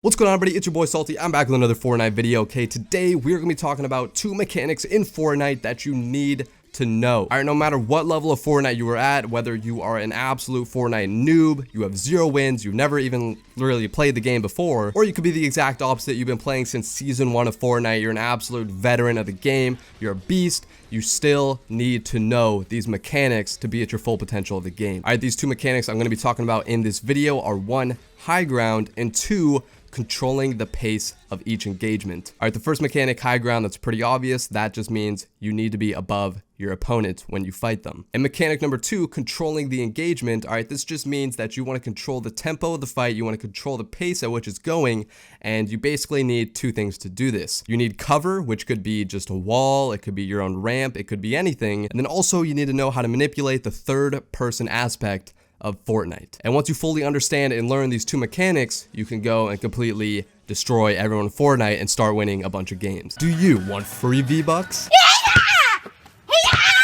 What's going on, everybody? It's your boy Salty. I'm back with another Fortnite video. Okay, today we're going to be talking about two mechanics in Fortnite that you need to know. Alright, no matter what level of Fortnite you are at, whether you are an absolute Fortnite noob, you have 0 wins, you've never even really played the game before, or you could be the exact opposite, you've been playing since season 1 of Fortnite, you're an absolute veteran of the game, you're a beast, you still need to know these mechanics to be at your full potential of the game. Alright, these two mechanics I'm going to be talking about in this video are 1, high ground, and 2, controlling the pace of each engagement. Alright, the first mechanic, high ground, that's pretty obvious. That just means you need to be above your opponent when you fight them. And mechanic number 2, controlling the engagement. Alright, this just means that you want to control the tempo of the fight, you want to control the pace at which it's going, and you basically need 2 things to do this. You need cover, which could be just a wall, it could be your own ramp, it could be anything, and then also you need to know how to manipulate the third person aspect of Fortnite. And once you fully understand and learn these 2 mechanics, you can go and completely destroy everyone in Fortnite and start winning a bunch of games. Do you want free V-Bucks?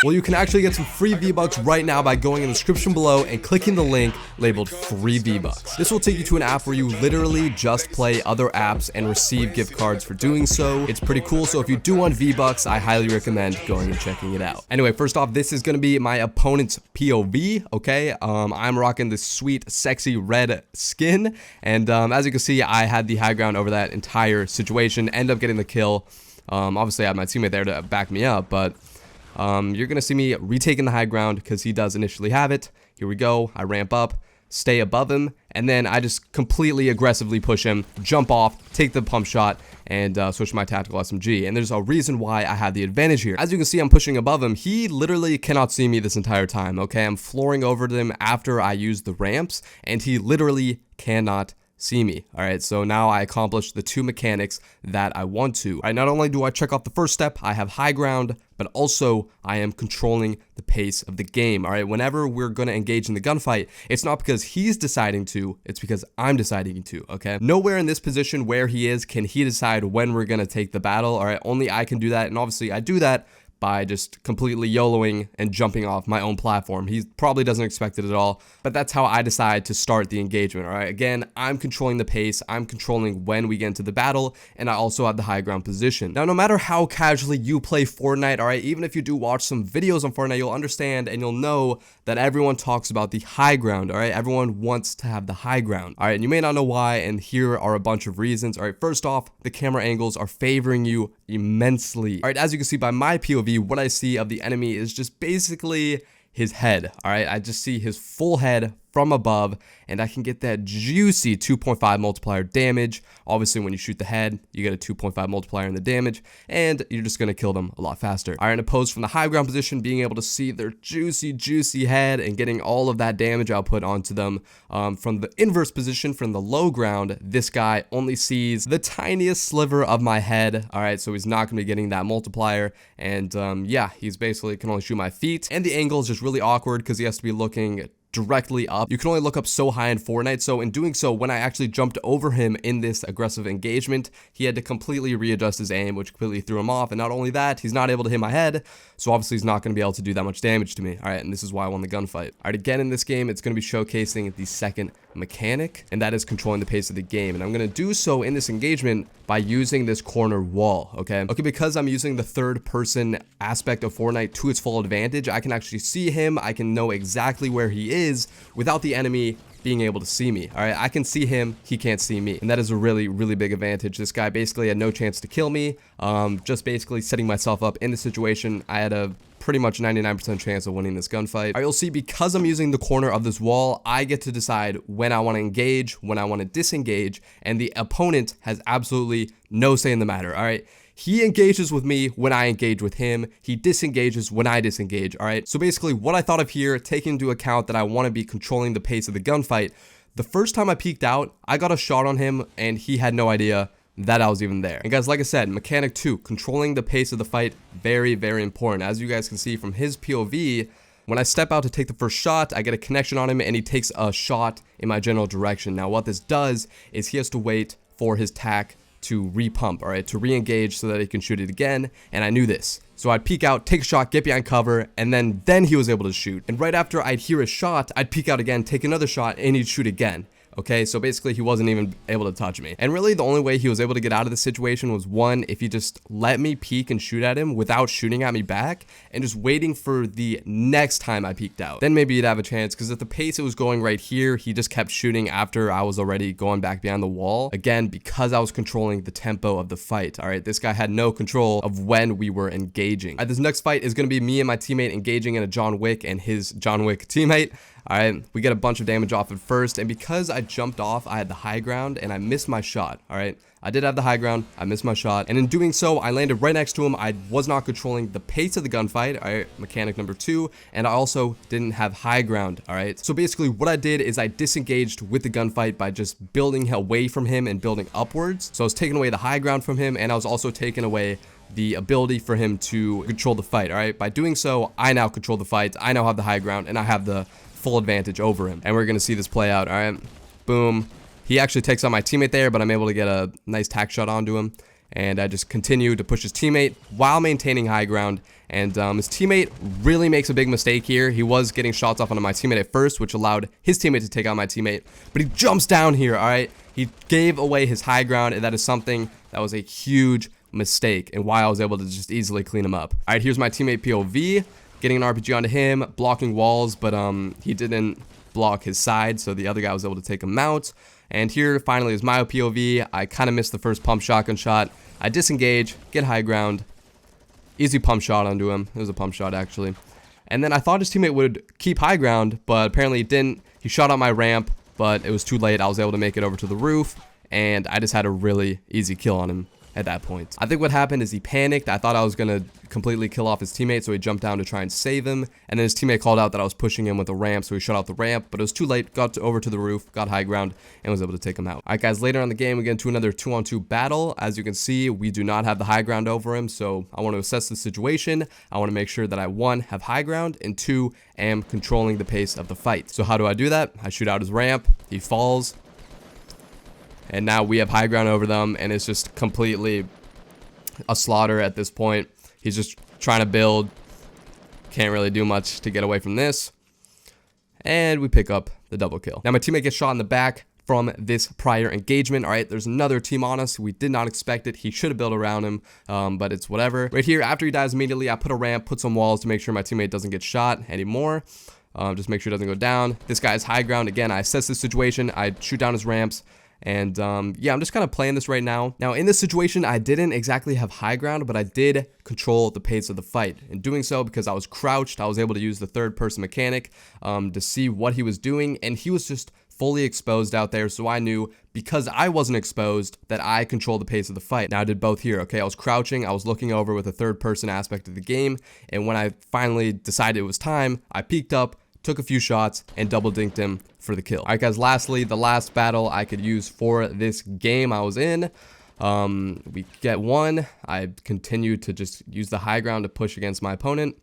Well, you can actually get some free V-Bucks right now by going in the description below and clicking the link labeled free V-Bucks. This will take you to an app where you literally just play other apps and receive gift cards for doing so. It's pretty cool, so if you do want V-Bucks, I highly recommend going and checking it out. Anyway, first off, this is going to be my opponent's POV, okay? I'm rocking this sweet, sexy red skin, and as you can see, I had the high ground over that entire situation, end up getting the kill. Obviously, I had my teammate there to back me up, but you're going to see me retaking the high ground because he does initially have it. Here we go. I ramp up, stay above him, and then I just completely aggressively push him, jump off, take the pump shot, and switch my tactical SMG. And there's a reason why I have the advantage here. As you can see, I'm pushing above him. He literally cannot see me this entire time, okay? I'm flooring over to him after I use the ramps, and he literally cannot see me. Alright, so now I accomplished the 2 mechanics that I want to. Alright, not only do I check off the first step, I have high ground, but also I am controlling the pace of the game. Alright, whenever we're going to engage in the gunfight, it's not because he's deciding to, it's because I'm deciding to, okay? Nowhere in this position where he is can he decide when we're going to take the battle. Alright, only I can do that, and obviously I do that by just completely YOLOing and jumping off my own platform. He probably doesn't expect it at all, but that's how I decide to start the engagement, all right? Again, I'm controlling the pace, I'm controlling when we get into the battle, and I also have the high ground position. Now, no matter how casually you play Fortnite, all right, even if you do watch some videos on Fortnite, you'll understand and you'll know that everyone talks about the high ground, all right? Everyone wants to have the high ground, all right? And you may not know why, and here are a bunch of reasons. All right, first off, the camera angles are favoring you immensely. All right, as you can see by my POV, what I see of the enemy is just basically his head. All right, I just see his full head from above, and I can get that juicy 2.5 multiplier damage. Obviously, when you shoot the head, you get a 2.5 multiplier in the damage, and you're just going to kill them a lot faster. Iron opposed from the high ground position, being able to see their juicy head and getting all of that damage output onto them. From the inverse position, from the low ground, this guy only sees the tiniest sliver of my head. All right, so he's not going to be getting that multiplier, and yeah, he's basically can only shoot my feet, and the angle is just really awkward because he has to be looking directly up. You can only look up so high in Fortnite, so in doing so, when I actually jumped over him in this aggressive engagement, he had to completely readjust his aim, which completely threw him off, and not only that, he's not able to hit my head, so obviously he's not going to be able to do that much damage to me. Alright, and this is why I won the gunfight. Alright, again in this game, it's going to be showcasing the second mechanic, and that is controlling the pace of the game, and I'm going to do so in this engagement by using this corner wall, okay, because I'm using the third person aspect of Fortnite to its full advantage, I can actually see him, I can know exactly where he is without the enemy being able to see me. All right, I can see him, he can't see me, and that is a really big advantage. This guy basically had no chance to kill me, just basically setting myself up in the situation. I had a pretty much 99% chance of winning this gunfight. All right, you'll see because I'm using the corner of this wall, I get to decide when I want to engage, when I want to disengage, and the opponent has absolutely no say in the matter. All right, he engages with me when I engage with him. He disengages when I disengage, all right? So basically what I thought of here, taking into account that I want to be controlling the pace of the gunfight, the first time I peeked out, I got a shot on him and he had no idea that I was even there. And guys, like I said, mechanic 2, controlling the pace of the fight, very important. As you guys can see from his POV, when I step out to take the first shot, I get a connection on him and he takes a shot in my general direction. Now what this does is he has to wait for his tac to repump, all right, to re-engage so that he can shoot it again, and I knew this. So I'd peek out, take a shot, get behind cover, and then he was able to shoot. And right after I'd hear a shot, I'd peek out again, take another shot, and he'd shoot again. Okay, so basically he wasn't even able to touch me. And really the only way he was able to get out of the situation was, one, if he just let me peek and shoot at him without shooting at me back and just waiting for the next time I peeked out. Then maybe he'd have a chance, because at the pace it was going right here, he just kept shooting after I was already going back behind the wall. Again, because I was controlling the tempo of the fight. All right, this guy had no control of when we were engaging. All right, this next fight is going to be me and my teammate engaging in a John Wick and his John Wick teammate. All right, we get a bunch of damage off at first, and because I jumped off, I had the high ground and I missed my shot. All right, I did have the high ground, I missed my shot, and in doing so, I landed right next to him. I was not controlling the pace of the gunfight, all right, mechanic number 2, and I also didn't have high ground. All right, so basically what I did is I disengaged with the gunfight by just building away from him and building upwards. So I was taking away the high ground from him, and I was also taking away the ability for him to control the fight. All right, by doing so, I now control the fight, I now have the high ground, and I have the full advantage over him, and we're gonna see this play out. All right, boom. He actually takes out my teammate there, but I'm able to get a nice tack shot onto him, and I just continue to push his teammate while maintaining high ground. And his teammate really makes a big mistake here. He was getting shots off onto my teammate at first, which allowed his teammate to take out my teammate, but he jumps down here. All right, he gave away his high ground, and that is something that was a huge mistake, and why I was able to just easily clean him up. All right, here's my teammate POV. Getting an RPG onto him, blocking walls, but he didn't block his side, so the other guy was able to take him out. And here finally is my POV. I kind of missed the first pump shotgun shot. I disengage, get high ground, easy pump shot onto him. It was a pump shot actually. And then I thought his teammate would keep high ground, but apparently he didn't. He shot out my ramp, but it was too late. I was able to make it over to the roof, and I just had a really easy kill on him at that point. I think what happened is he panicked. I thought I was gonna completely kill off his teammate, so he jumped down to try and save him, and then his teammate called out that I was pushing him with a ramp, so he shot out the ramp, but it was too late. Got over to the roof, got high ground, and was able to take him out. All right, guys, later on in the game, we get into another 2-on-2 battle. As you can see, we do not have the high ground over him, so I want to assess the situation. I want to make sure that I, 1, have high ground, and 2, am controlling the pace of the fight. So how do I do that? I shoot out his ramp, he falls, and now we have high ground over them, and it's just completely a slaughter at this point. He's just trying to build, can't really do much to get away from this, and we pick up the double kill. Now my teammate gets shot in the back from this prior engagement. All right, there's another team on us. We did not expect it. He should have built around him, but it's whatever. Right here, after he dies immediately, I put a ramp, put some walls to make sure my teammate doesn't get shot anymore. Just make sure it doesn't go down. This guy has high ground. Again, I assess the situation, I shoot down his ramps, and yeah, I'm just kind of playing this right now. Now in this situation, I didn't exactly have high ground, but I did control the pace of the fight. In doing so, because I was crouched, I was able to use the third person mechanic to see what he was doing, and he was just fully exposed out there, so I knew, because I wasn't exposed, that I controlled the pace of the fight. Now I did both here. Okay, I was crouching, I was looking over with a third person aspect of the game, and when I finally decided it was time, I peeked up, took a few shots, and double dinked him for the kill. All right, guys, lastly, the last battle I could use for this game I was in. We get one. I continued to just use the high ground to push against my opponent,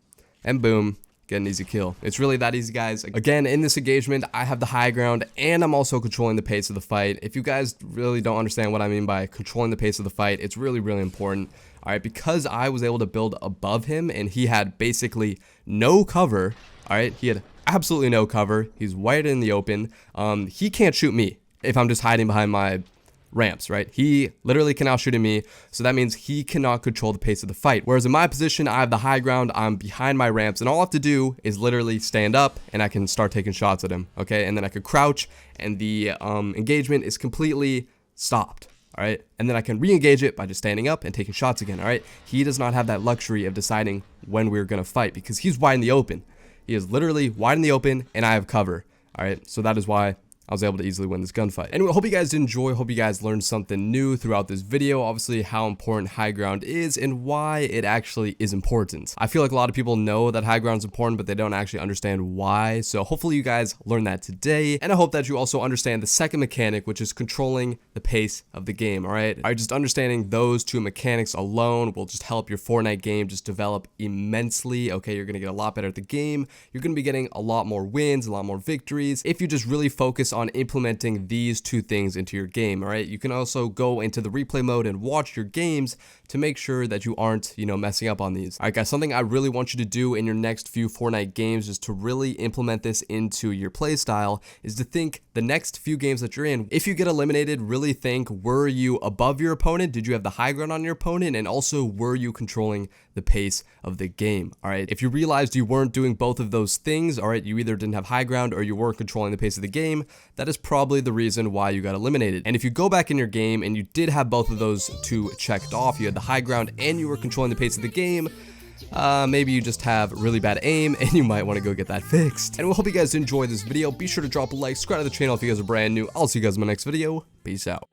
and boom, get an easy kill. It's really that easy, guys. Again, in this engagement, I have the high ground, and I'm also controlling the pace of the fight. If you guys really don't understand what I mean by controlling the pace of the fight, it's really, really important. All right, because I was able to build above him, and he had basically no cover. All right, he had absolutely no cover. He's wide in the open. He can't shoot me if I'm just hiding behind my ramps, right? He literally can outshoot me, so that means he cannot control the pace of the fight. Whereas in my position, I have the high ground, I'm behind my ramps, and all I have to do is literally stand up, and I can start taking shots at him, okay? And then I could crouch, and the engagement is completely stopped. All right, and then I can re-engage it by just standing up and taking shots again. All right, he does not have that luxury of deciding when we're gonna fight, because he's wide in the open. He is literally wide in the open, and I have cover. All right, so that is why I was able to easily win this gunfight. Anyway, hope you guys did enjoy. Hope you guys learned something new throughout this video. Obviously, how important high ground is and why it actually is important. I feel like a lot of people know that high ground is important, but they don't actually understand why. So hopefully you guys learned that today. And I hope that you also understand the second mechanic, which is controlling the pace of the game. All right, just understanding those two mechanics alone will just help your Fortnite game just develop immensely. Okay, you're gonna get a lot better at the game. You're gonna be getting a lot more wins, a lot more victories if you just really focus on implementing these two things into your game, all right? You can also go into the replay mode and watch your games to make sure that you aren't, messing up on these. All right, guys, something I really want you to do in your next few Fortnite games is to really implement this into your play style, is to think the next few games that you're in, if you get eliminated, really think, were you above your opponent? Did you have the high ground on your opponent? And also, were you controlling the pace of the game? All right, if you realized you weren't doing both of those things, all right, you either didn't have high ground or you weren't controlling the pace of the game, that is probably the reason why you got eliminated. And if you go back in your game and you did have both of those two checked off, you had the high ground and you were controlling the pace of the game, maybe you just have really bad aim and you might want to go get that fixed. And we hope you guys enjoyed this video. Be sure to drop a like, subscribe to the channel if you guys are brand new. I'll see you guys in my next video. Peace out.